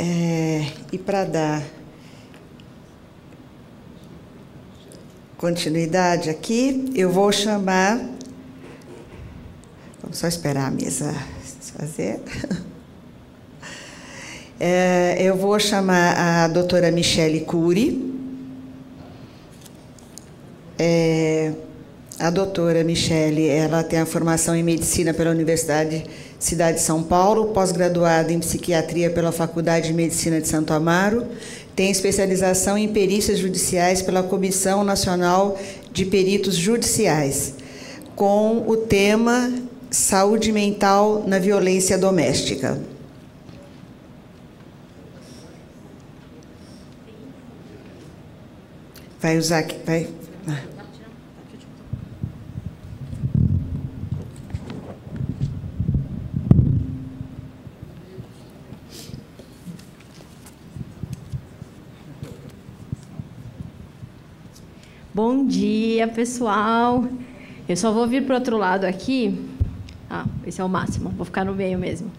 E para dar continuidade aqui, eu vou chamar... Vamos só esperar a mesa se fazer. Eu vou chamar a doutora Michele Cury. A doutora Michele, ela tem a formação em medicina pela Universidade Cidade de São Paulo, pós-graduada em psiquiatria pela Faculdade de Medicina de Santo Amaro, tem especialização em perícias judiciais pela Comissão Nacional de Peritos Judiciais, com o tema Saúde Mental na Violência Doméstica. Vai usar aqui, vai... Bom dia, pessoal. Eu só vou vir para o outro lado aqui. Esse é o máximo, vou ficar no meio mesmo.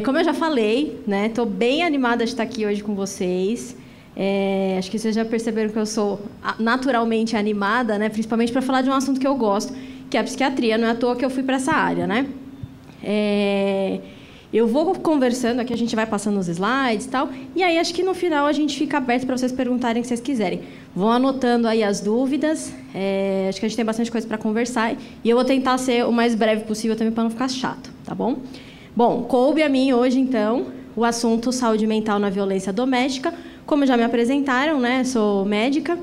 Como eu já falei, né, estou bem animada de estar aqui hoje com vocês. Acho que vocês já perceberam que eu sou naturalmente animada, né, principalmente para falar de um assunto que eu gosto, que é a psiquiatria. Não é à toa que eu fui para essa área, né? Eu vou conversando aqui, a gente vai passando os slides e tal, e aí acho que no final a gente fica aberto para vocês perguntarem o que vocês quiserem. Vão anotando aí as dúvidas, acho que a gente tem bastante coisa para conversar, e eu vou tentar ser o mais breve possível também para não ficar chato, tá bom? Bom, coube a mim hoje, então, o assunto saúde mental na violência doméstica. Como já me apresentaram, né, sou médica,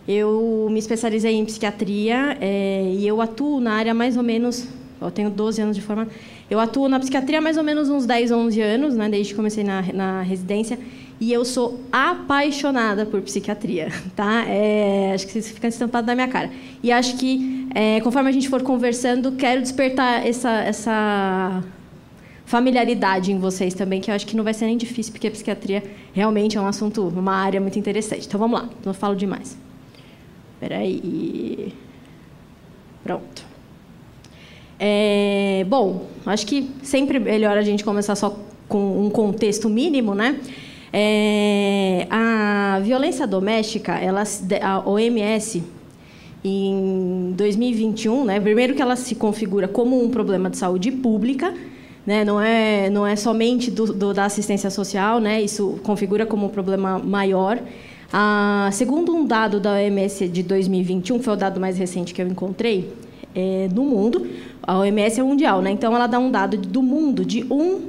eu me especializei em psiquiatria e eu atuo na área mais ou menos, eu tenho 12 anos de formação. Eu atuo na psiquiatria há mais ou menos uns 10, 11 anos, né, desde que comecei na residência, e eu sou apaixonada por psiquiatria, tá? Acho que isso fica estampado na minha cara. E acho que, conforme a gente for conversando, quero despertar essa familiaridade em vocês também, que eu acho que não vai ser nem difícil, porque a psiquiatria realmente é um assunto, uma área muito interessante. Então, vamos lá, não falo demais. Espera aí. Pronto. Bom, acho que sempre é melhor a gente começar só com um contexto mínimo, né? A violência doméstica, a OMS, em 2021, né, primeiro que ela se configura como um problema de saúde pública, né, não é somente da assistência social, né, isso configura como um problema maior. Segundo um dado da OMS de 2021, que foi o dado mais recente que eu encontrei, no mundo, a OMS é mundial, né? Então ela dá um dado do mundo de 1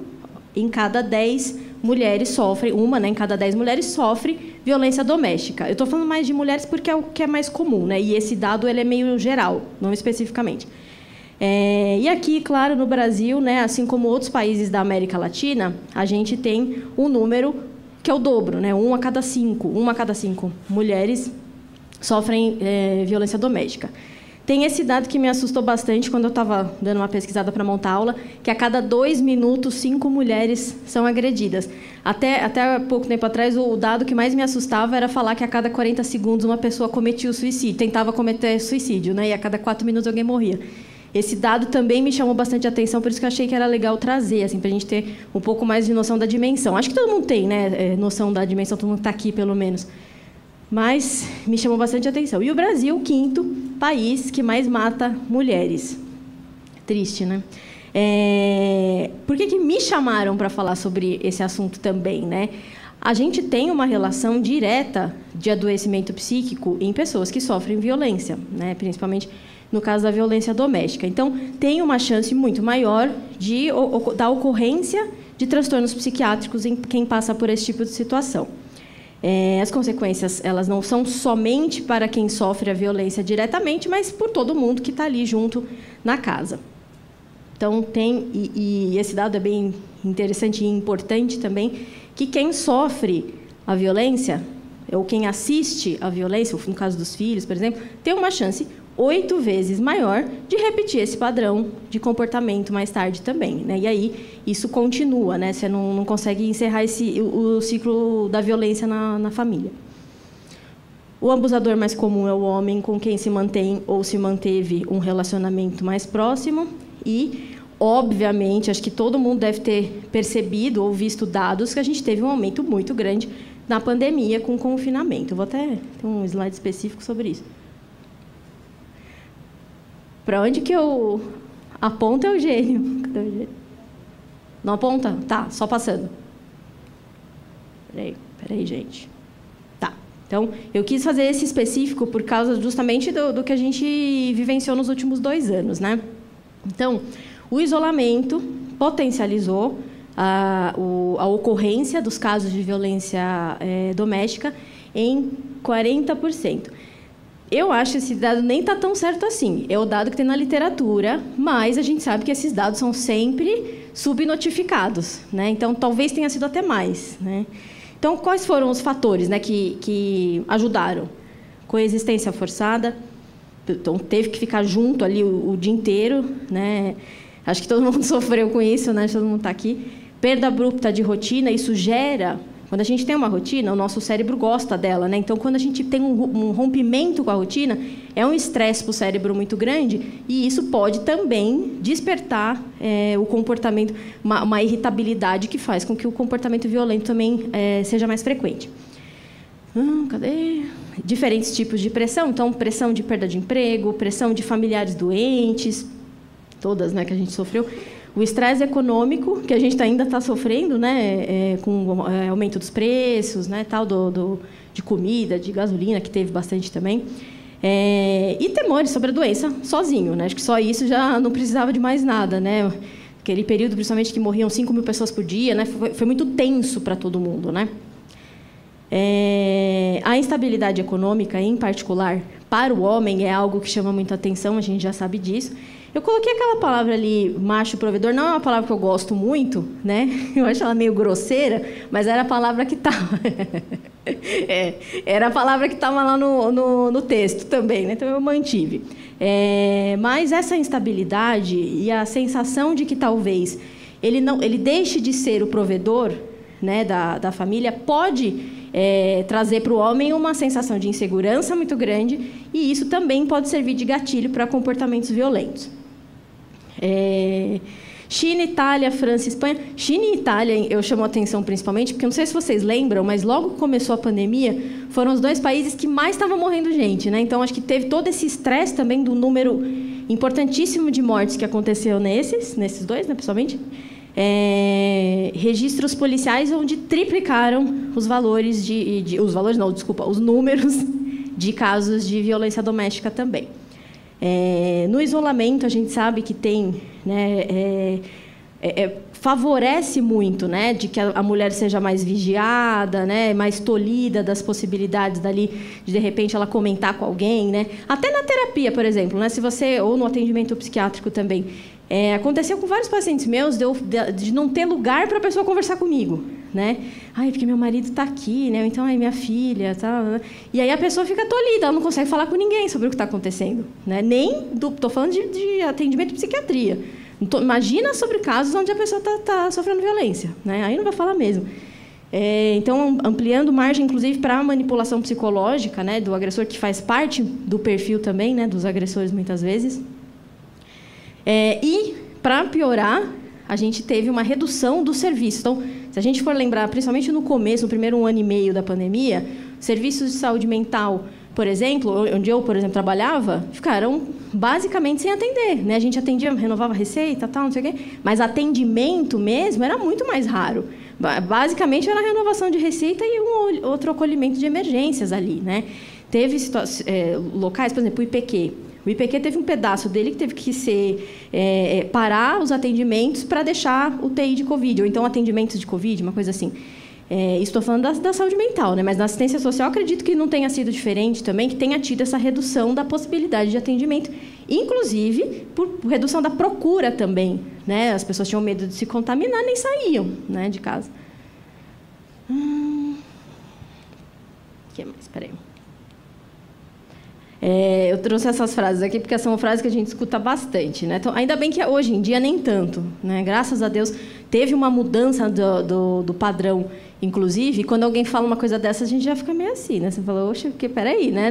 em cada 10 mulheres sofre, né, em cada 10 mulheres sofre violência doméstica. Eu estou falando mais de mulheres porque é o que é mais comum, né? E esse dado ele é meio geral, não especificamente. E aqui, claro, no Brasil, né, assim como outros países da América Latina, a gente tem um número que é o dobro, né? Uma a cada cinco mulheres sofrem violência doméstica. Tem esse dado que me assustou bastante quando eu estava dando uma pesquisada para montar a aula, que a cada 2 minutos, 5 mulheres são agredidas. Até pouco tempo atrás, o dado que mais me assustava era falar que a cada 40 segundos uma pessoa cometia o suicídio, tentava cometer suicídio, né? E a cada 4 minutos alguém morria. Esse dado também me chamou bastante atenção, por isso que eu achei que era legal trazer, assim, para a gente ter um pouco mais de noção da dimensão. Acho que todo mundo tem, né, noção da dimensão, todo mundo está aqui, pelo menos. Mas me chamou bastante atenção. E o Brasil, o 5º país que mais mata mulheres. Triste, né? Por que me chamaram para falar sobre esse assunto também, né? A gente tem uma relação direta de adoecimento psíquico em pessoas que sofrem violência, né? Principalmente no caso da violência doméstica. Então, tem uma chance muito maior da ocorrência de transtornos psiquiátricos em quem passa por esse tipo de situação. As consequências elas não são somente para quem sofre a violência diretamente, mas por todo mundo que está ali junto na casa. Então, e esse dado é bem interessante e importante também, que quem sofre a violência, ou quem assiste a violência, no caso dos filhos, por exemplo, tem uma chance 8 vezes maior de repetir esse padrão de comportamento mais tarde também, né? E aí isso continua, né? Você não consegue encerrar o ciclo da violência na família. O abusador mais comum é o homem com quem se mantém ou se manteve um relacionamento mais próximo e Obviamente, acho que todo mundo deve ter percebido ou visto dados que a gente teve um aumento muito grande na pandemia com o confinamento. Eu vou até ter um slide específico sobre isso. Para onde que eu aponto, Eugênio? Cadê o Eugênio? Não aponta? Tá, só passando. Peraí, gente. Tá. Então, eu quis fazer esse específico por causa justamente do que a gente vivenciou nos últimos 2 anos, né? Então, o isolamento potencializou a ocorrência dos casos de violência doméstica em 40%. Eu acho que esse dado nem está tão certo assim. É o dado que tem na literatura, mas a gente sabe que esses dados são sempre subnotificados, né? Então, talvez tenha sido até mais, né? Então, quais foram os fatores, né, que ajudaram? Coexistência forçada. Então, teve que ficar junto ali o dia inteiro, né? Acho que todo mundo sofreu com isso, né? Todo mundo está aqui. Perda abrupta de rotina, isso gera... Quando a gente tem uma rotina, o nosso cérebro gosta dela, né? Então, quando a gente tem um rompimento com a rotina, é um estresse para o cérebro muito grande e isso pode também despertar o comportamento, uma irritabilidade que faz com que o comportamento violento também seja mais frequente. Cadê? Diferentes tipos de pressão. Então, pressão de perda de emprego, pressão de familiares doentes, todas, né, que a gente sofreu. O estresse econômico, que a gente ainda está sofrendo, né, com o aumento dos preços, né, tal, de comida, de gasolina, que teve bastante também. E temores sobre a doença sozinho, né? Acho que só isso já não precisava de mais nada, né? Aquele período, principalmente, que morriam 5.000 pessoas por dia, né, foi muito tenso para todo mundo, né? A instabilidade econômica, em particular, para o homem, é algo que chama muita atenção, a gente já sabe disso. Eu coloquei aquela palavra ali, macho provedor, não é uma palavra que eu gosto muito, né? Eu acho ela meio grosseira, mas era a palavra que estava. Era a palavra que estava lá no texto também, né? Então eu mantive. Mas essa instabilidade e a sensação de que talvez ele deixe de ser o provedor, né, da família pode trazer para o homem uma sensação de insegurança muito grande e isso também pode servir de gatilho para comportamentos violentos. China, Itália, França, Espanha. China e Itália eu chamo a atenção principalmente porque não sei se vocês lembram, mas logo que começou a pandemia foram os 2 países que mais estavam morrendo gente, né? Então acho que teve todo esse estresse também do número importantíssimo de mortes que aconteceu nesses 2, né, pessoalmente. Registros policiais onde triplicaram os os números de casos de violência doméstica também. No isolamento, a gente sabe que tem, né, favorece muito, né, de que a mulher seja mais vigiada, né, mais tolhida das possibilidades dali de repente ela comentar com alguém, né, até na terapia, por exemplo, né, se você ou no atendimento psiquiátrico também. Aconteceu com vários pacientes meus de não ter lugar para a pessoa conversar comigo, né? Ai, porque meu marido está aqui, né? Então, minha filha, tá. E aí a pessoa fica tolhida, ela não consegue falar com ninguém sobre o que está acontecendo, né? Estou falando de atendimento de psiquiatria. Imagina sobre casos onde a pessoa está sofrendo violência, né? Aí não vai falar mesmo. Então, ampliando margem, inclusive, para a manipulação psicológica, né, do agressor, que faz parte do perfil também, né, dos agressores, muitas vezes. E, para piorar, a gente teve uma redução do serviço. Então, se a gente for lembrar, principalmente no começo, no primeiro 1 ano e meio da pandemia, serviços de saúde mental, por exemplo, onde eu, por exemplo, trabalhava, ficaram basicamente sem atender, né? A gente atendia, renovava receita, tal, não sei o quê, mas atendimento mesmo era muito mais raro. Basicamente, era a renovação de receita e outro acolhimento de emergências ali, né? Teve locais, por exemplo, o IPQ. O IPQ teve um pedaço dele que teve que parar os atendimentos para deixar UTI de Covid, ou então atendimentos de Covid, uma coisa assim. Estou falando da saúde mental, né? Mas na assistência social, acredito que não tenha sido diferente também, que tenha tido essa redução da possibilidade de atendimento, inclusive por redução da procura também, né? As pessoas tinham medo de se contaminar, nem saíam, né, de casa. O que mais? Espera aí. Eu trouxe essas frases aqui porque são frases que a gente escuta bastante, né? Então, ainda bem que hoje em dia nem tanto, né? Graças a Deus teve uma mudança do padrão inclusive, quando alguém fala uma coisa dessa, a gente já fica meio assim, né? Você fala, oxe, peraí, né?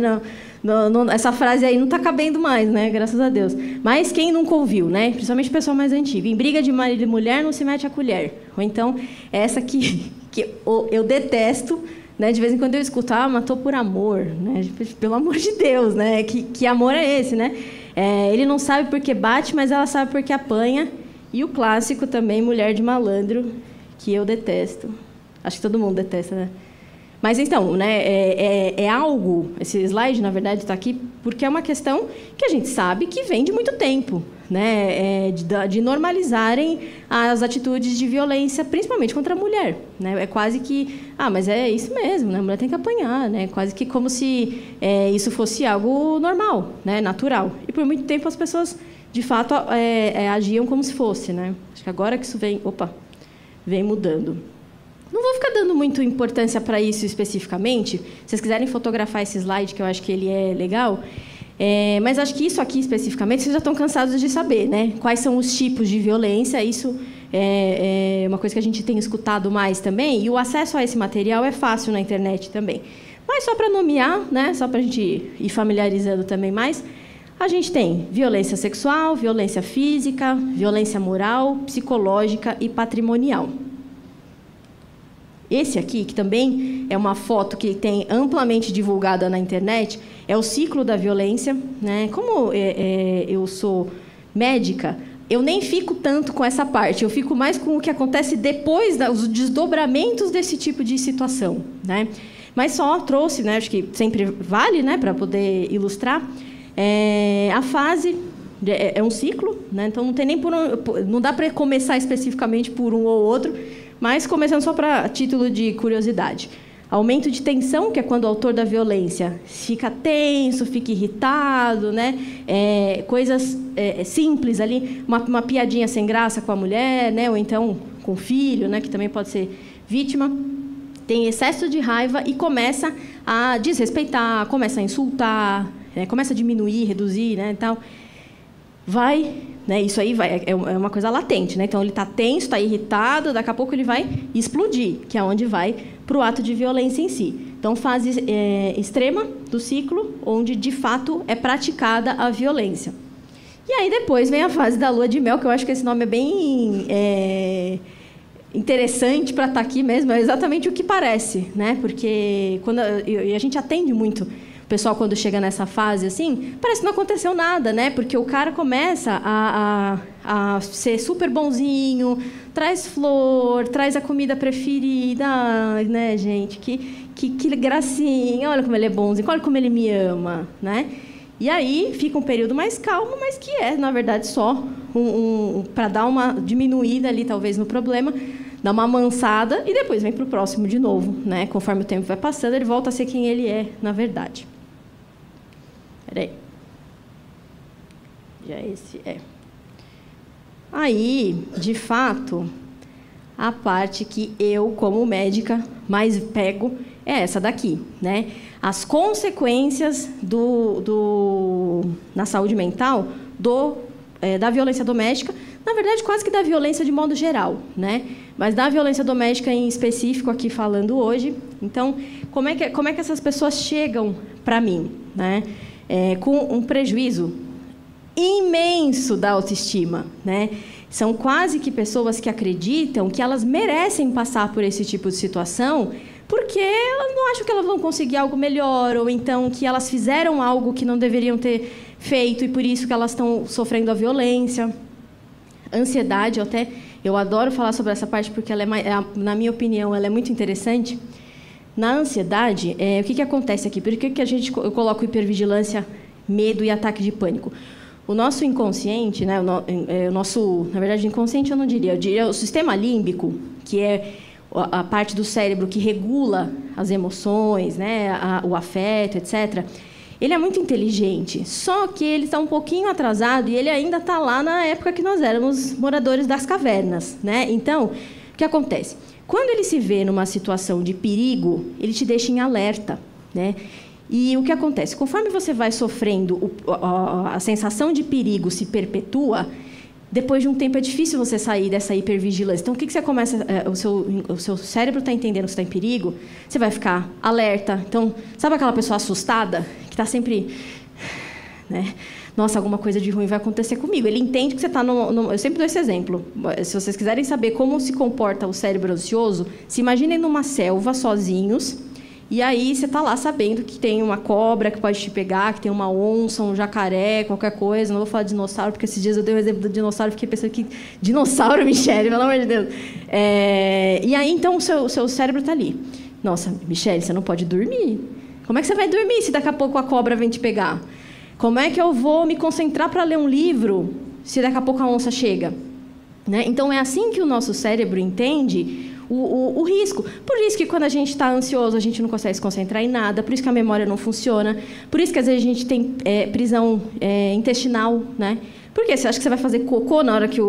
Não, essa frase aí não está cabendo mais, né? Graças a Deus. Mas quem nunca ouviu, né? Principalmente o pessoal mais antigo. Em briga de marido e mulher, não se mete a colher. Ou então, essa que eu detesto, né? De vez em quando eu escuto, matou por amor, né? Pelo amor de Deus, né? Que amor é esse, né? Ele não sabe porque bate, mas ela sabe porque apanha. E o clássico também, mulher de malandro, que eu detesto. Acho que todo mundo detesta, né? Mas, então, né, é algo... Esse slide, na verdade, está aqui porque é uma questão que a gente sabe que vem de muito tempo, né? De normalizarem as atitudes de violência, principalmente contra a mulher, né? É quase que... mas é isso mesmo, né? A mulher tem que apanhar, né? Quase que como se isso fosse algo normal, né? Natural. E, por muito tempo, as pessoas, de fato, agiam como se fosse, né? Acho que agora que isso vem mudando. Não vou ficar dando muita importância para isso especificamente. Se vocês quiserem fotografar esse slide, que eu acho que ele é legal. Mas acho que isso aqui, especificamente, vocês já estão cansados de saber, né? Quais são os tipos de violência. Isso é uma coisa que a gente tem escutado mais também. E o acesso a esse material é fácil na internet também. Mas só para nomear, né? Só para a gente ir familiarizando também mais, a gente tem violência sexual, violência física, violência moral, psicológica e patrimonial. Esse aqui, que também é uma foto que tem amplamente divulgada na internet, é o ciclo da violência, né? Como eu sou médica, eu nem fico tanto com essa parte, eu fico mais com o que acontece depois, os desdobramentos desse tipo de situação, né? Mas só trouxe, né? Acho que sempre vale, né? Para poder ilustrar. A fase é um ciclo, né? Então não tem nem não dá para começar especificamente por um ou outro. Mas, começando só para título de curiosidade. Aumento de tensão, que é quando o autor da violência fica tenso, fica irritado, né? Coisas simples ali, uma piadinha sem graça com a mulher, né? Ou então com o filho, né? Que também pode ser vítima. Tem excesso de raiva e começa a desrespeitar, começa a insultar, começa a diminuir, reduzir, né? Então, isso aí é uma coisa latente, né? Então, ele está tenso, está irritado, daqui a pouco ele vai explodir, que é onde vai para o ato de violência em si. Então, fase extrema do ciclo, onde, de fato, é praticada a violência. E aí, depois, vem a fase da lua de mel, que eu acho que esse nome é bem interessante para estar aqui mesmo, é exatamente o que parece, né? Porque a gente atende muito... O pessoal, quando chega nessa fase, assim, parece que não aconteceu nada, né? Porque o cara começa a ser super bonzinho, traz flor, traz a comida preferida. Ai, né, gente? Que gracinha. Olha como ele é bonzinho, olha como ele me ama, né? E aí fica um período mais calmo, mas que na verdade, só para dar uma diminuída ali, talvez, no problema, dar uma amansada e depois vem para o próximo de novo, né? Conforme o tempo vai passando, ele volta a ser quem ele é, na verdade. Peraí. Já esse Aí, de fato, a parte que eu, como médica, mais pego é essa daqui, né? As consequências na saúde mental da violência doméstica, na verdade, quase que da violência de modo geral, né? Mas da violência doméstica em específico aqui falando hoje. Então, como é que essas pessoas chegam para mim, né? Com um prejuízo imenso da autoestima, né? São quase que pessoas que acreditam que elas merecem passar por esse tipo de situação porque elas não acham que elas vão conseguir algo melhor, ou então que elas fizeram algo que não deveriam ter feito e por isso que elas estão sofrendo a violência. Ansiedade, eu adoro falar sobre essa parte porque ela na minha opinião, ela é muito interessante. Na ansiedade, o que acontece aqui? Por que eu coloco hipervigilância, medo e ataque de pânico? O nosso inconsciente, né, na verdade, inconsciente eu diria o sistema límbico, que é a parte do cérebro que regula as emoções, né, o afeto, etc., ele é muito inteligente, só que ele está um pouquinho atrasado e ele ainda está lá na época que nós éramos moradores das cavernas, né? Então, o que acontece? Quando ele se vê numa situação de perigo, ele te deixa em alerta, né? E o que acontece? Conforme você vai sofrendo, a sensação de perigo se perpetua, depois de um tempo é difícil você sair dessa hipervigilância. Então, o que você começa... o seu cérebro está entendendo que você está em perigo, você vai ficar alerta. Então, sabe aquela pessoa assustada, que está sempre... né? Nossa, alguma coisa de ruim vai acontecer comigo. Ele entende que você está eu sempre dou esse exemplo. Se vocês quiserem saber como se comporta o cérebro ansioso, se imaginem numa selva, sozinhos, e aí você está lá sabendo que tem uma cobra que pode te pegar, que tem uma onça, um jacaré, qualquer coisa. Não vou falar de dinossauro, porque esses dias eu dei o exemplo do dinossauro e fiquei pensando que... Dinossauro, Michele, pelo amor de Deus. E aí, então, o seu cérebro está ali. Nossa, Michele, você não pode dormir. Como é que você vai dormir se daqui a pouco a cobra vem te pegar? Como é que eu vou me concentrar para ler um livro se daqui a pouco a onça chega? Né? Então, é assim que o nosso cérebro entende o risco. Por isso que quando a gente está ansioso, a gente não consegue se concentrar em nada, por isso que a memória não funciona, por isso que às vezes a gente tem prisão intestinal. Né? Por quê? Você acha que você vai fazer cocô na hora que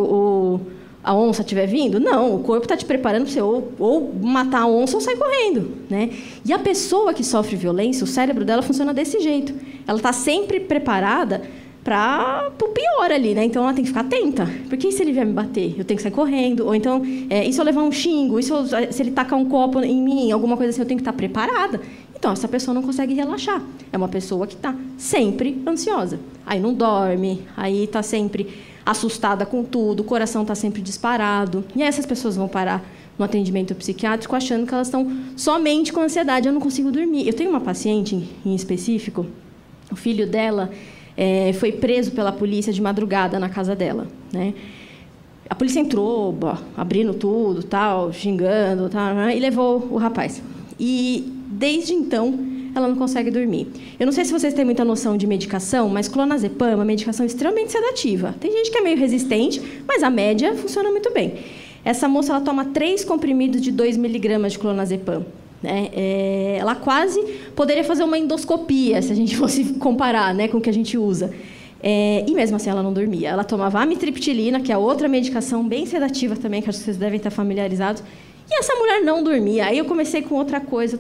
a onça estiver vindo? Não, o corpo está te preparando para você ou matar a onça ou sair correndo. Né? E a pessoa que sofre violência, o cérebro dela funciona desse jeito. Ela está sempre preparada para o pior ali, né? Então, ela tem que ficar atenta. Porque se ele vier me bater, eu tenho que sair correndo. Ou então, e se eu levar um xingo? Se ele tacar um copo em mim? Alguma coisa assim, eu tenho que estar preparada. Então, essa pessoa não consegue relaxar. É uma pessoa que está sempre ansiosa. Aí não dorme, aí está sempre assustada com tudo, o coração está sempre disparado. E aí essas pessoas vão parar no atendimento psiquiátrico achando que elas estão somente com ansiedade. Eu não consigo dormir. Eu tenho uma paciente em específico, o filho dela foi preso pela polícia de madrugada na casa dela. Né? A polícia entrou, abrindo tudo, tal, xingando, tal, e levou o rapaz. E, desde então, ela não consegue dormir. Eu não sei se vocês têm muita noção de medicação, mas clonazepam é uma medicação extremamente sedativa. Tem gente que é meio resistente, mas a média funciona muito bem. Essa moça ela toma 3 comprimidos de 2 miligramas de clonazepam. Né? Ela quase poderia fazer uma endoscopia, se a gente fosse comparar, né, com o que a gente usa. E mesmo assim ela não dormia. Ela tomava amitriptilina, que é outra medicação bem sedativa também, que acho que vocês devem estar familiarizados. E essa mulher não dormia. Aí eu comecei com outra coisa.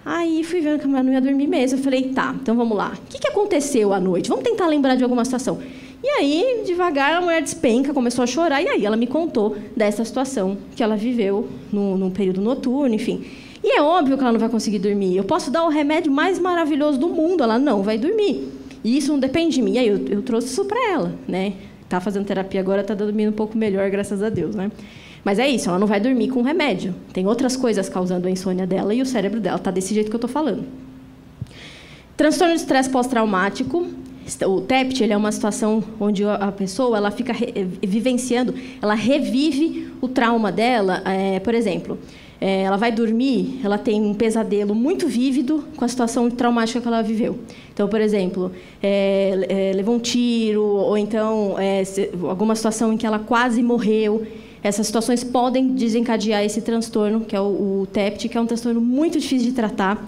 Aí fui vendo que a mulher não ia dormir mesmo. Eu falei, tá, então vamos lá. O que aconteceu à noite? Vamos tentar lembrar de alguma situação. E aí, devagar, a mulher despenca, começou a chorar. E aí ela me contou dessa situação que ela viveu num período noturno, enfim. E é óbvio que ela não vai conseguir dormir. Eu posso dar o remédio mais maravilhoso do mundo, ela não vai dormir. E isso não depende de mim. E aí eu trouxe isso para ela, né? Tá fazendo terapia agora, tá dormindo um pouco melhor, graças a Deus, né? Mas é isso, ela não vai dormir com remédio. Tem outras coisas causando a insônia dela e o cérebro dela tá desse jeito que eu tô falando. Transtorno de estresse pós-traumático. O TEPT, ele é uma situação onde a pessoa ela fica vivenciando, ela revive o trauma dela. Por exemplo, ela vai dormir, ela tem um pesadelo muito vívido com a situação traumática que ela viveu. Então, por exemplo, levou um tiro, ou então alguma situação em que ela quase morreu. Essas situações podem desencadear esse transtorno, que é o TEPT, que é um transtorno muito difícil de tratar.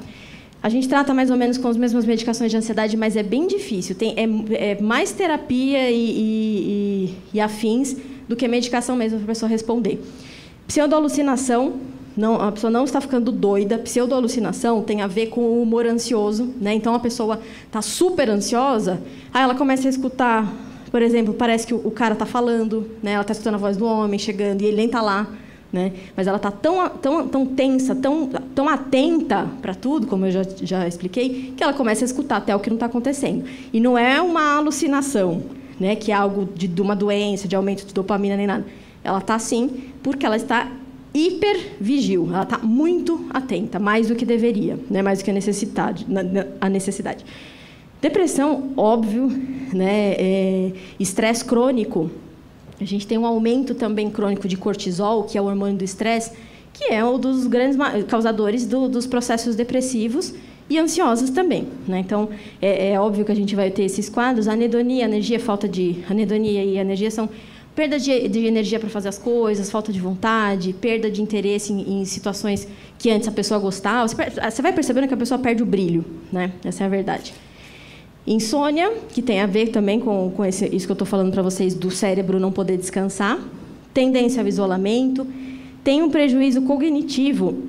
A gente trata mais ou menos com as mesmas medicações de ansiedade, mas é bem difícil. É mais terapia e afins do que medicação mesmo para a pessoa responder. Pseudoalucinação, a pessoa não está ficando doida. Pseudoalucinação tem a ver com o humor ansioso. Né? Então, a pessoa está super ansiosa, aí ela começa a escutar, por exemplo, parece que o cara está falando, né? Ela está escutando a voz do homem chegando e ele nem está lá. Né? Mas ela está tão tensa, tão atenta para tudo, como eu já expliquei, que ela começa a escutar até o que não está acontecendo. E não é uma alucinação, né? Que é algo de uma doença, de aumento de dopamina, nem nada. Ela está assim porque ela está hipervigil, ela está muito atenta, mais do que deveria, né? Mais do que a necessidade. Depressão, óbvio, né? Estresse crônico. A gente tem um aumento também crônico de cortisol, que é o hormônio do estresse, que é um dos grandes causadores dos processos depressivos e ansiosos também. Né? Então, é óbvio que a gente vai ter esses quadros. Anedonia, anergia, falta de... Anedonia e anergia são perda de energia para fazer as coisas, falta de vontade, perda de interesse em situações que antes a pessoa gostava. Você vai percebendo que a pessoa perde o brilho. Né? Essa é a verdade. Insônia, que tem a ver também com isso que eu estou falando para vocês, do cérebro não poder descansar. Tendência ao isolamento. Tem um prejuízo cognitivo,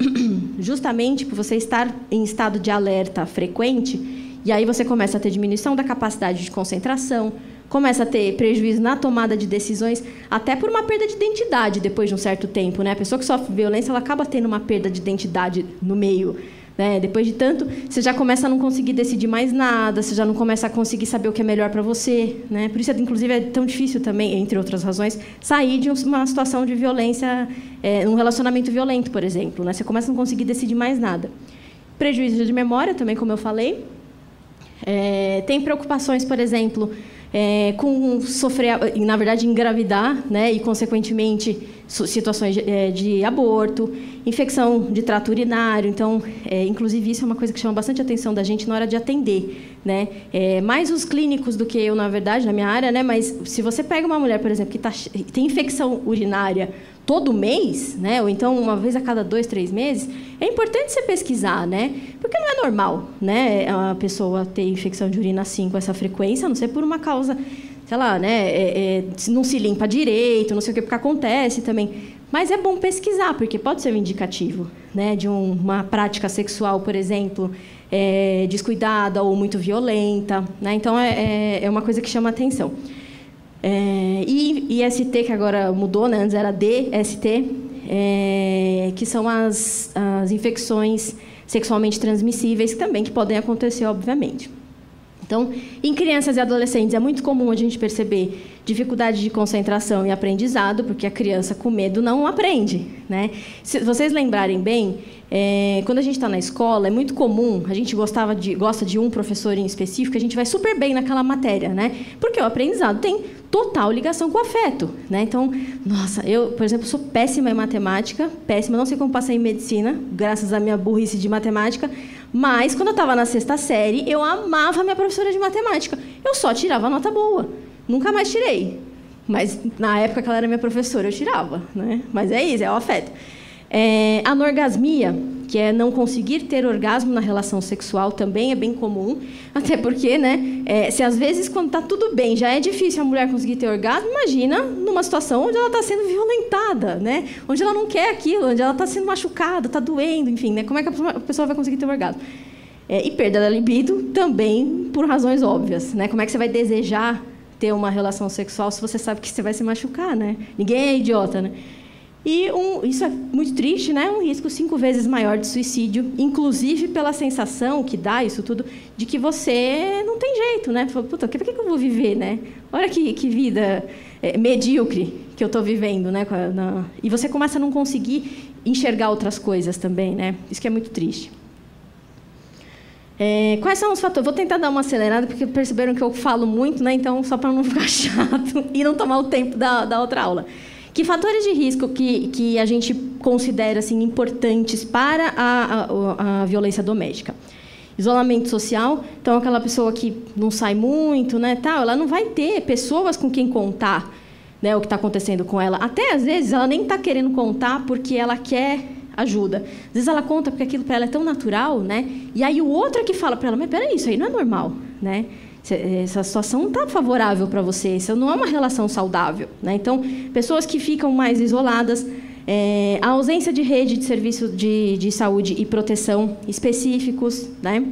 justamente por você estar em estado de alerta frequente, e aí você começa a ter diminuição da capacidade de concentração, começa a ter prejuízo na tomada de decisões, até por uma perda de identidade depois de um certo tempo, né? A pessoa que sofre violência, ela acaba tendo uma perda de identidade no meio, né? Depois de tanto, você já começa a não conseguir decidir mais nada, você já não começa a conseguir saber o que é melhor para você, né? Por isso, inclusive, é tão difícil também, entre outras razões, sair de uma situação de violência, um relacionamento violento, por exemplo, né? Você começa a não conseguir decidir mais nada. Prejuízo de memória também, como eu falei. Tem preocupações, por exemplo, com sofrer, na verdade, engravidar, né, e, consequentemente, situações de aborto, infecção de trato urinário. Então, inclusive, isso é uma coisa que chama bastante atenção da gente na hora de atender, né? Mais os clínicos do que eu, na verdade, na minha área, né? Mas se você pega uma mulher, por exemplo, que tem infecção urinária todo mês, né? Ou então uma vez a cada 2, 3 meses, é importante você pesquisar, né? Porque não é normal, né, a pessoa ter infecção de urina assim com essa frequência, a não ser por uma causa, sei lá, né, não se limpa direito, não sei o que, porque acontece também. Mas é bom pesquisar, porque pode ser um indicativo, né, de uma prática sexual, por exemplo, descuidada ou muito violenta, né? Então é uma coisa que chama atenção. E IST, que agora mudou, né? Antes era DST, que são as infecções sexualmente transmissíveis, também que podem acontecer, obviamente. Então, em crianças e adolescentes, é muito comum a gente perceber dificuldade de concentração e aprendizado, porque a criança com medo não aprende, né? Se vocês lembrarem bem, quando a gente está na escola, é muito comum, a gente gosta de um professor em específico, a gente vai super bem naquela matéria, né? Porque o aprendizado tem total ligação com o afeto, né? Então, nossa, eu, por exemplo, sou péssima em matemática, péssima, não sei como passei em medicina, graças à minha burrice de matemática, mas quando eu estava na 6ª série, eu amava a minha professora de matemática. Eu só tirava nota boa, nunca mais tirei. Mas na época que ela era minha professora, eu tirava, né? Mas é isso, é o afeto. Anorgasmia, que é não conseguir ter orgasmo na relação sexual, também é bem comum, até porque, né, se às vezes, quando está tudo bem, já é difícil a mulher conseguir ter orgasmo, imagina numa situação onde ela está sendo violentada, né, onde ela não quer aquilo, onde ela está sendo machucada, está doendo, enfim, né, como é que a pessoa vai conseguir ter orgasmo? E perda da libido, também por razões óbvias, né, como é que você vai desejar ter uma relação sexual se você sabe que você vai se machucar, né? Ninguém é idiota, né? E isso é muito triste, né? Um risco 5 vezes maior de suicídio, inclusive pela sensação que dá isso tudo de que você não tem jeito, né? Puta, por que eu vou viver, né? Olha que vida medíocre que eu estou vivendo, né? E você começa a não conseguir enxergar outras coisas também, né? Isso que é muito triste. Quais são os fatores? Vou tentar dar uma acelerada, porque perceberam que eu falo muito, né? Então, só para não ficar chato e não tomar o tempo da outra aula. Que fatores de risco que a gente considera assim, importantes para a violência doméstica? Isolamento social. Então, aquela pessoa que não sai muito, né, tal, ela não vai ter pessoas com quem contar, né, o que está acontecendo com ela. Até, às vezes, ela nem está querendo contar porque ela quer ajuda. Às vezes, ela conta porque aquilo para ela é tão natural, né? E aí, o outro é que fala para ela, mas peraí, isso aí não é normal, né? Essa situação não está favorável para você, isso não é uma relação saudável, né? Então, pessoas que ficam mais isoladas, a ausência de rede de serviço de saúde e proteção específicos, né?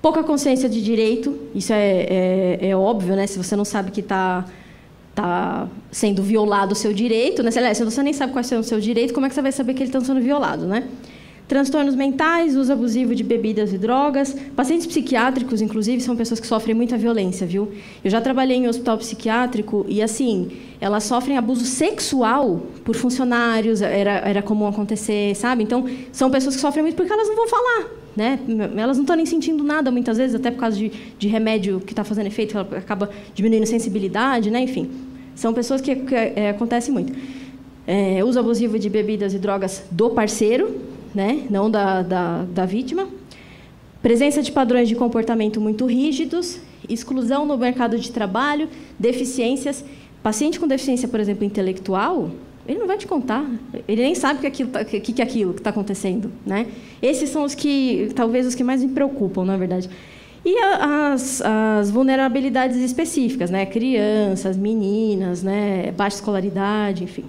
Pouca consciência de direito, isso é óbvio, né? Se você não sabe que está sendo violado o seu direito, né? Se você nem sabe quais são o seu direito, como é que você vai saber que ele está sendo violado, né? Transtornos mentais, uso abusivo de bebidas e drogas. Pacientes psiquiátricos, inclusive, são pessoas que sofrem muita violência, viu? Eu já trabalhei em um hospital psiquiátrico e, assim, elas sofrem abuso sexual por funcionários, era comum acontecer, sabe? Então, são pessoas que sofrem muito porque elas não vão falar, né? Elas não estão nem sentindo nada, muitas vezes, até por causa de remédio que está fazendo efeito, ela acaba diminuindo a sensibilidade, né? Enfim, são pessoas que acontece muito. Uso abusivo de bebidas e drogas do parceiro, né? Não da vítima. Presença de padrões de comportamento muito rígidos, exclusão no mercado de trabalho, deficiências. Paciente com deficiência, por exemplo, intelectual, ele não vai te contar. Ele nem sabe o que é aquilo que está acontecendo, né? Esses são talvez os que mais me preocupam, na verdade. E as vulnerabilidades específicas, né? Crianças, meninas, né? Baixa escolaridade, enfim.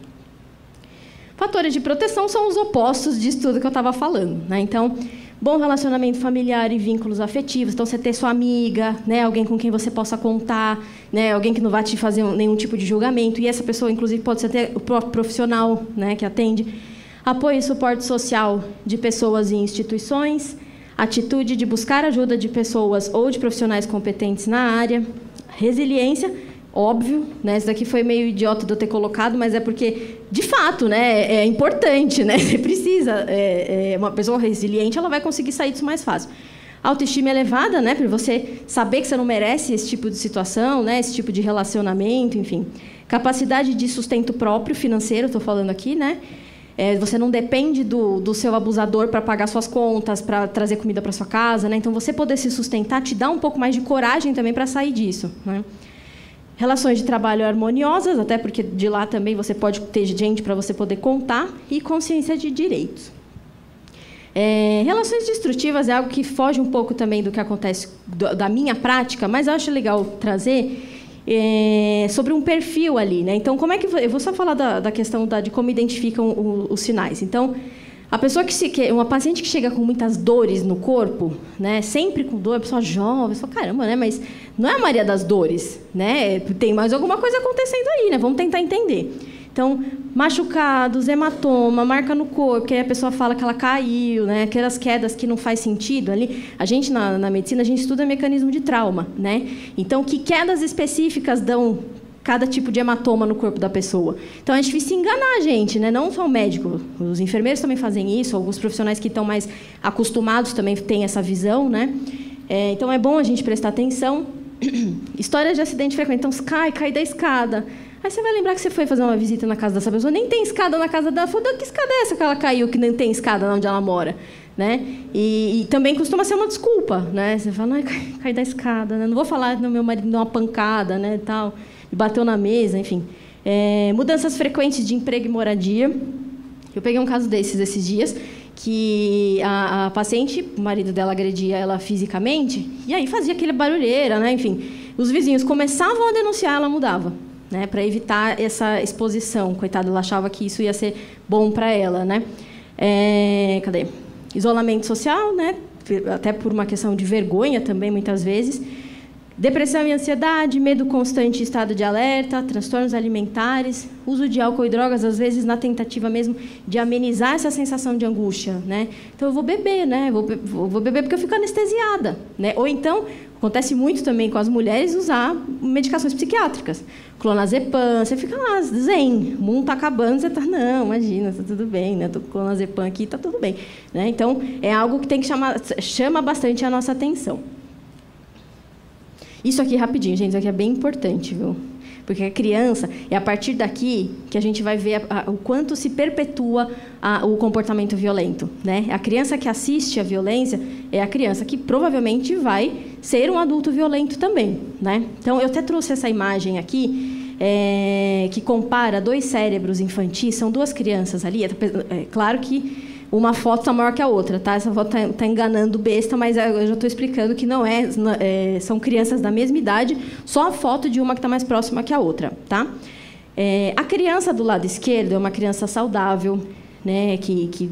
Fatores de proteção são os opostos disso tudo que eu estava falando, né? Então, Bom relacionamento familiar e vínculos afetivos. Então, você ter sua amiga, né, alguém com quem você possa contar, né, alguém que não vai te fazer nenhum tipo de julgamento. E essa pessoa, inclusive, pode ser até o próprio profissional, né, que atende. Apoio e suporte social de pessoas e instituições. Atitude de buscar ajuda de pessoas ou de profissionais competentes na área. Resiliência, óbvio, né? Isso daqui foi meio idiota de eu ter colocado, mas é porque, de fato, né, é importante, né? Você precisa. Uma pessoa resiliente, ela vai conseguir sair disso mais fácil. Autoestima elevada, né? Para você saber que você não merece esse tipo de situação, né? Esse tipo de relacionamento, enfim. Capacidade de sustento próprio financeiro, estou falando aqui, né? Você não depende do seu abusador para pagar suas contas, para trazer comida para sua casa, né? Então, você poder se sustentar te dá um pouco mais de coragem também para sair disso, né? Relações de trabalho harmoniosas, até porque de lá também você pode ter gente para você poder contar, e consciência de direitos. Relações destrutivas é algo que foge um pouco também do que acontece da minha prática, mas eu acho legal trazer sobre um perfil ali, né? Então, como é que eu vou só falar da questão de como identificam os sinais. Então, a pessoa uma paciente que chega com muitas dores no corpo, né? Sempre com dor, a pessoa jovem, você fala, caramba, né? Mas não é a maioria das dores, né? Tem mais alguma coisa acontecendo aí, né? Vamos tentar entender. Então, machucados, hematoma, marca no corpo, que aí a pessoa fala que ela caiu, né? Aquelas quedas que não faz sentido ali. A gente, na medicina, a gente estuda mecanismo de trauma, né? Então, que quedas específicas dão cada tipo de hematoma no corpo da pessoa. Então, é difícil enganar a gente, né? Não só o médico. Os enfermeiros também fazem isso, alguns profissionais que estão mais acostumados também têm essa visão, né? Então, é bom a gente prestar atenção. Histórias de acidente frequente. Então, cai da escada. Aí você vai lembrar que você foi fazer uma visita na casa dessa pessoa, nem tem escada na casa dela. Falou, que escada é essa que ela caiu, que nem tem escada onde ela mora? Né? E também costuma ser uma desculpa, né? Você fala, cai da escada, né? Não vou falar que meu marido deu uma pancada, né, tal, e bateu na mesa, enfim. Mudanças frequentes de emprego e moradia. Eu peguei um caso esses dias, que a paciente, o marido dela agredia ela fisicamente, e aí fazia aquele barulheira, né? Enfim, os vizinhos começavam a denunciar, ela mudava, né? Para evitar essa exposição. Coitada, ela achava que isso ia ser bom para ela, né? Cadê? Isolamento social, né? Até por uma questão de vergonha também, muitas vezes. Depressão e ansiedade, medo constante e estado de alerta, transtornos alimentares, uso de álcool e drogas, às vezes na tentativa mesmo de amenizar essa sensação de angústia, né? Então, eu vou beber, né? Vou beber porque eu fico anestesiada, né? Ou então, acontece muito também com as mulheres usar medicações psiquiátricas. Clonazepam, você fica lá, zen, o mundo está acabando, você está, não, imagina, está tudo bem, né? Tô com clonazepam aqui, está tudo bem, né? Então, é algo que tem que chama bastante a nossa atenção. Isso aqui, rapidinho, gente, isso aqui é bem importante, viu? Porque a criança, é a partir daqui que a gente vai ver o quanto se perpetua o comportamento violento, né? A criança que assiste à violência é a criança que provavelmente vai ser um adulto violento também, né? Então, eu até trouxe essa imagem aqui, que compara 2 cérebros infantis, são 2 crianças ali. Claro que uma foto está maior que a outra, tá? Essa foto está enganando besta, mas eu já estou explicando que não são crianças da mesma idade, só a foto de uma que está mais próxima que a outra, tá? A criança do lado esquerdo é uma criança saudável, né? Que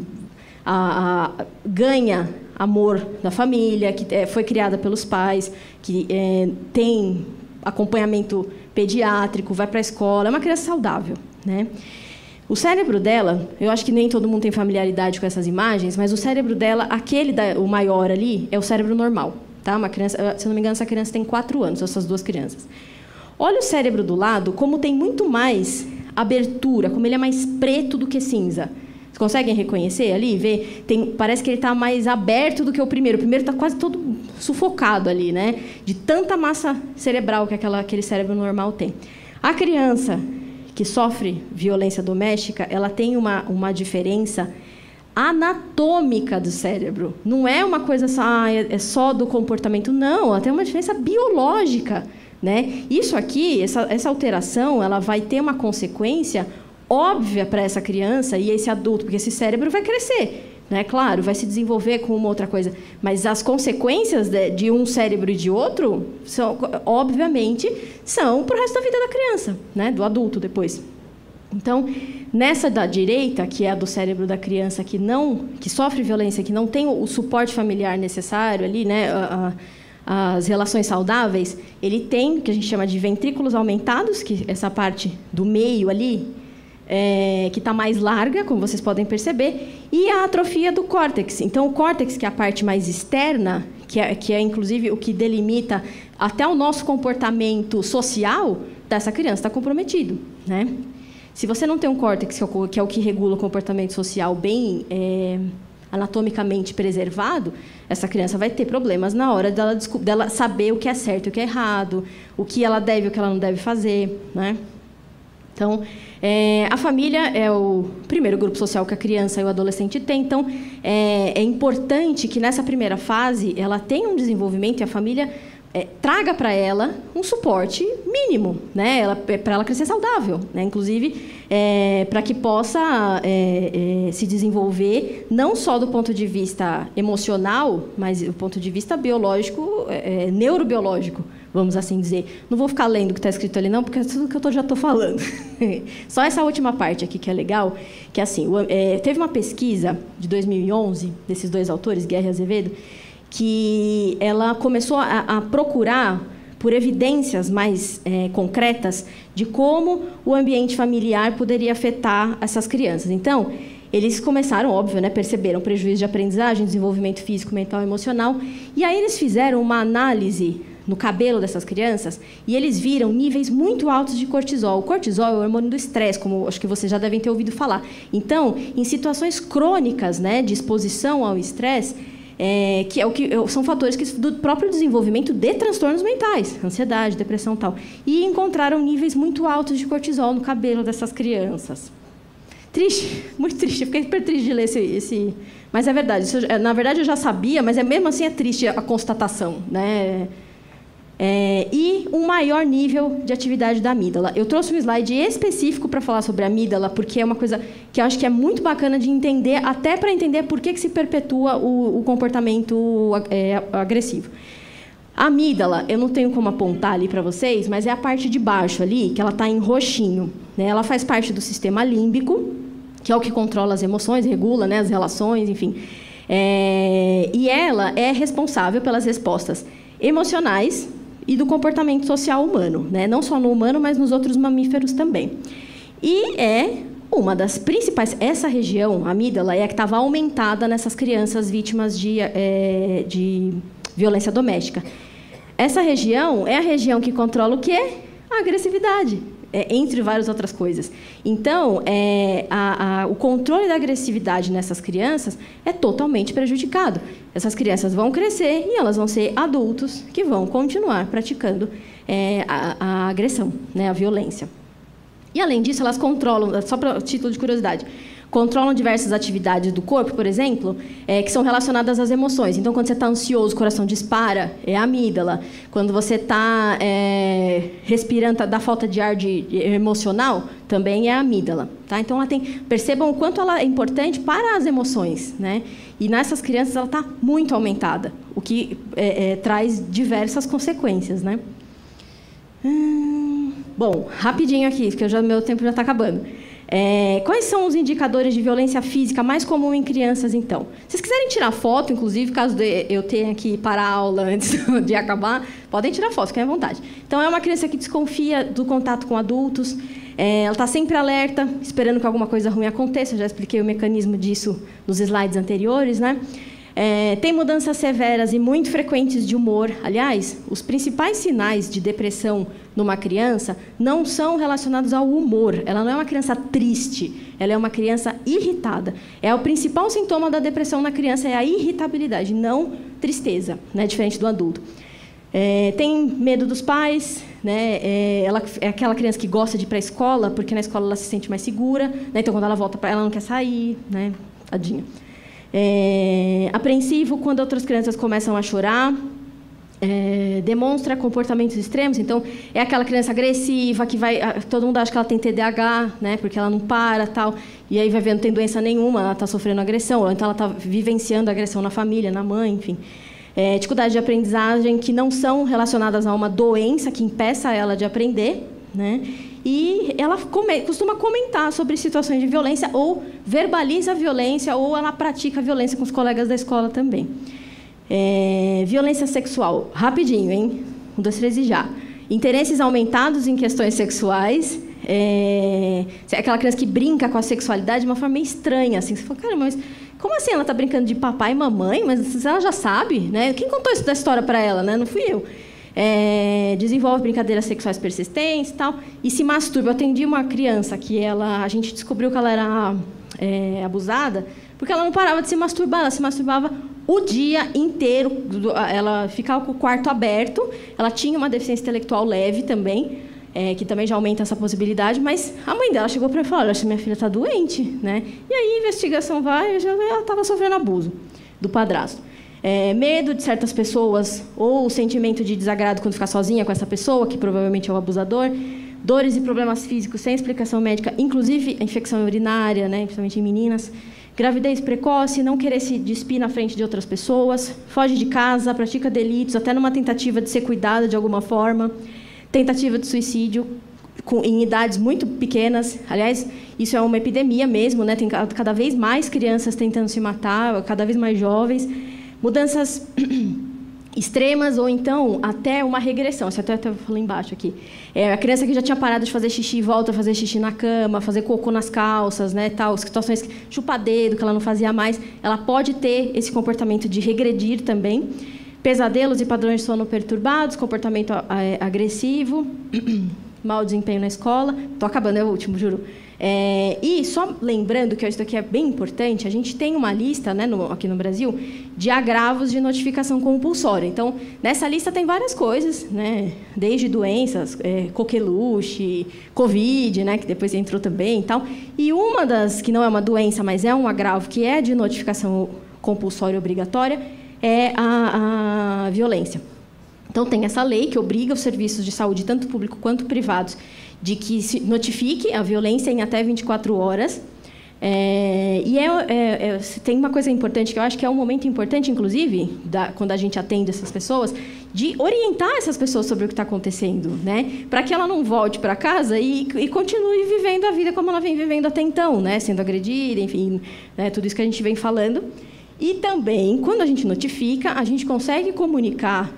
ganha amor da família, que foi criada pelos pais, que tem acompanhamento pediátrico, vai para a escola, é uma criança saudável, né? O cérebro dela, eu acho que nem todo mundo tem familiaridade com essas imagens, mas o cérebro dela, o maior ali, é o cérebro normal, tá? Uma criança, se não me engano, essa criança tem 4 anos, essas 2 crianças. Olha o cérebro do lado, como tem muito mais abertura, como ele é mais preto do que cinza. Vocês conseguem reconhecer ali? Ver? Parece que ele está mais aberto do que o primeiro. O primeiro está quase todo sufocado ali, né? De tanta massa cerebral que aquele cérebro normal tem. A criança que sofre violência doméstica, ela tem uma diferença anatômica do cérebro. Não é uma coisa só, é só do comportamento, não. Ela tem uma diferença biológica, né? Isso aqui, essa alteração, ela vai ter uma consequência óbvia para essa criança e esse adulto, porque esse cérebro vai crescer, né? Claro, vai se desenvolver com uma outra coisa, mas as consequências de um cérebro e de outro, obviamente, são para o resto da vida da criança, né? Do adulto depois. Então, nessa da direita, que é a do cérebro da criança que sofre violência, que não tem o suporte familiar necessário ali, né, as relações saudáveis, ele tem o que a gente chama de ventrículos aumentados, que essa parte do meio ali, que está mais larga, como vocês podem perceber, e a atrofia do córtex. Então, o córtex, que é a parte mais externa, que é inclusive o que delimita até o nosso comportamento social dessa criança, está comprometido, né? Se você não tem um córtex, que é o que regula o comportamento social bem anatomicamente preservado, essa criança vai ter problemas na hora dela saber o que é certo e o que é errado, o que ela deve e o que ela não deve fazer, né? Então, a família é o primeiro grupo social que a criança e o adolescente têm. Então, é importante que, nessa primeira fase, ela tenha um desenvolvimento e a família traga para ela um suporte mínimo, né? Para ela crescer saudável, né? Inclusive, para que possa se desenvolver, não só do ponto de vista emocional, mas do ponto de vista biológico, neurobiológico, vamos assim dizer. Não vou ficar lendo o que está escrito ali, não, porque é tudo que eu já estou falando. Só essa última parte aqui que é legal, que assim, teve uma pesquisa de 2011, desses dois autores, Guerra e Azevedo, que ela começou a procurar por evidências mais concretas de como o ambiente familiar poderia afetar essas crianças. Então, eles começaram, óbvio, né, perceberam prejuízo de aprendizagem, desenvolvimento físico, mental e emocional, e aí eles fizeram uma análise no cabelo dessas crianças e eles viram níveis muito altos de cortisol. O cortisol é o hormônio do estresse, como acho que vocês já devem ter ouvido falar. Então, em situações crônicas, né, de exposição ao estresse, são fatores do próprio desenvolvimento de transtornos mentais, ansiedade, depressão e tal. E encontraram níveis muito altos de cortisol no cabelo dessas crianças. Triste, muito triste. Eu fiquei super triste de ler esse... Mas é verdade. Na verdade, eu já sabia, mas mesmo assim é triste a constatação, né? E um maior nível de atividade da amígdala. Eu trouxe um slide específico para falar sobre a amígdala, porque é uma coisa que eu acho que é muito bacana de entender, até para entender por que se perpetua o comportamento agressivo. A amígdala, eu não tenho como apontar ali para vocês, mas é a parte de baixo ali, que ela está em roxinho, né? Ela faz parte do sistema límbico, que é o que controla as emoções, regula, né, as relações, enfim. E ela é responsável pelas respostas emocionais e do comportamento social humano, né? Não só no humano, mas nos outros mamíferos também. E é uma das principais... Essa região, a amígdala, é a que estava aumentada nessas crianças vítimas de violência doméstica. Essa região é a região que controla o quê? A agressividade, entre várias outras coisas. Então, o controle da agressividade nessas crianças é totalmente prejudicado. Essas crianças vão crescer e elas vão ser adultos que vão continuar praticando a agressão, né, a violência. E, além disso, elas controlam, só para título de curiosidade, controlam diversas atividades do corpo, por exemplo, que são relacionadas às emoções. Então, quando você está ansioso, o coração dispara, é a amígdala. Quando você está respirando, dá falta de ar emocional, também é a amígdala. Tá? Então, percebam o quanto ela é importante para as emoções, né? E nessas crianças ela está muito aumentada, o que traz diversas consequências, né? Bom, rapidinho aqui, porque meu tempo já está acabando. Quais são os indicadores de violência física mais comum em crianças, então? Se vocês quiserem tirar foto, inclusive, caso eu tenha que parar a aula antes de acabar, podem tirar foto, fiquem à vontade. Então, é uma criança que desconfia do contato com adultos, ela está sempre alerta, esperando que alguma coisa ruim aconteça, eu já expliquei o mecanismo disso nos slides anteriores, né? Tem mudanças severas e muito frequentes de humor. Aliás, os principais sinais de depressão numa criança não são relacionados ao humor. Ela não é uma criança triste, ela é uma criança irritada. O principal sintoma da depressão na criança é a irritabilidade, não tristeza, né? Diferente do adulto. Tem medo dos pais, né? Ela é aquela criança que gosta de ir para a escola, porque na escola ela se sente mais segura, né? Então, quando ela volta para ela, não quer sair, né? Tadinha. Apreensivo quando outras crianças começam a chorar, demonstra comportamentos extremos. Então, é aquela criança agressiva que todo mundo acha que ela tem TDAH, né, porque ela não para, tal, e aí vai vendo que não tem doença nenhuma, ela está sofrendo agressão, ou então ela está vivenciando agressão na família, na mãe, enfim. Dificuldades de aprendizagem que não são relacionadas a uma doença que impeça ela de aprender, né? E ela costuma comentar sobre situações de violência, ou verbaliza a violência, ou ela pratica a violência com os colegas da escola também. Violência sexual. Rapidinho, hein? 1, 2, 3 e já. Interesses aumentados em questões sexuais. Aquela criança que brinca com a sexualidade de uma forma meio estranha. Assim. Você fala, cara, mas como assim ela está brincando de papai e mamãe? Mas ela já sabe, né? Quem contou isso da história para ela, né? Não fui eu. Desenvolve brincadeiras sexuais persistentes e tal, e se masturba. Eu atendi uma criança que a gente descobriu que ela era abusada porque ela não parava de se masturbar, ela se masturbava o dia inteiro, ela ficava com o quarto aberto, ela tinha uma deficiência intelectual leve também, que também já aumenta essa possibilidade, mas a mãe dela chegou para mim e falou, olha, minha filha está doente, né? E aí a investigação ela estava sofrendo abuso do padrasto. Medo de certas pessoas, ou o sentimento de desagrado quando ficar sozinha com essa pessoa, que provavelmente é o abusador, dores e problemas físicos sem explicação médica, inclusive a infecção urinária, né, principalmente em meninas, gravidez precoce, não querer se despir na frente de outras pessoas, foge de casa, pratica delitos, até numa tentativa de ser cuidada de alguma forma, tentativa de suicídio em idades muito pequenas. Aliás, isso é uma epidemia mesmo, né? Tem cada vez mais crianças tentando se matar, cada vez mais jovens. Mudanças extremas ou então até uma regressão. Você até falou embaixo aqui. A criança que já tinha parado de fazer xixi volta a fazer xixi na cama, fazer cocô nas calças, né, tal, situações chupar dedo que ela não fazia mais, ela pode ter esse comportamento de regredir também. Pesadelos e padrões de sono perturbados, comportamento agressivo, mau desempenho na escola. Estou acabando, é o último, juro. E só lembrando que isso aqui é bem importante, a gente tem uma lista, né, aqui no Brasil, de agravos de notificação compulsória. Então, nessa lista tem várias coisas, né, desde doenças, coqueluche, Covid, né, que depois entrou também e tal. E uma das, que não é uma doença, mas é um agravo, que é de notificação compulsória obrigatória, é a violência. Então, tem essa lei que obriga os serviços de saúde, tanto público quanto privados, de que se notifique a violência em até 24 horas. Tem uma coisa importante, que eu acho que é um momento importante, inclusive, quando a gente atende essas pessoas, de orientar essas pessoas sobre o que está acontecendo, né? Para que ela não volte para casa e continue vivendo a vida como ela vem vivendo até então, né? Sendo agredida, enfim, né? Tudo isso que a gente vem falando. E também, quando a gente notifica, a gente consegue comunicar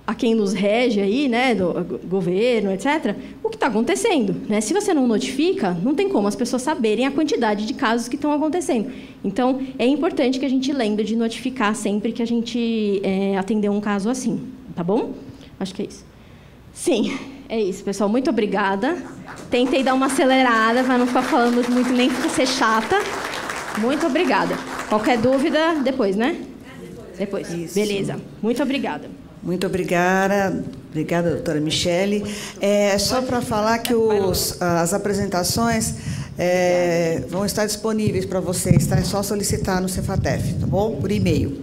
a quem nos rege aí, né, do governo, etc., o que está acontecendo, né? Se você não notifica, não tem como as pessoas saberem a quantidade de casos que estão acontecendo. Então, é importante que a gente lembre de notificar sempre que a gente atender um caso assim, tá bom? Acho que é isso. Sim, é isso, pessoal. Muito obrigada. Tentei dar uma acelerada para não ficar falando muito, nem ser chata. Muito obrigada. Qualquer dúvida, depois, né? Depois. Isso. Beleza. Muito obrigada. Muito obrigada. Obrigada, doutora Michele. Só para falar que as apresentações vão estar disponíveis para vocês, tá? É só solicitar no Cefatef, tá bom? Por e-mail.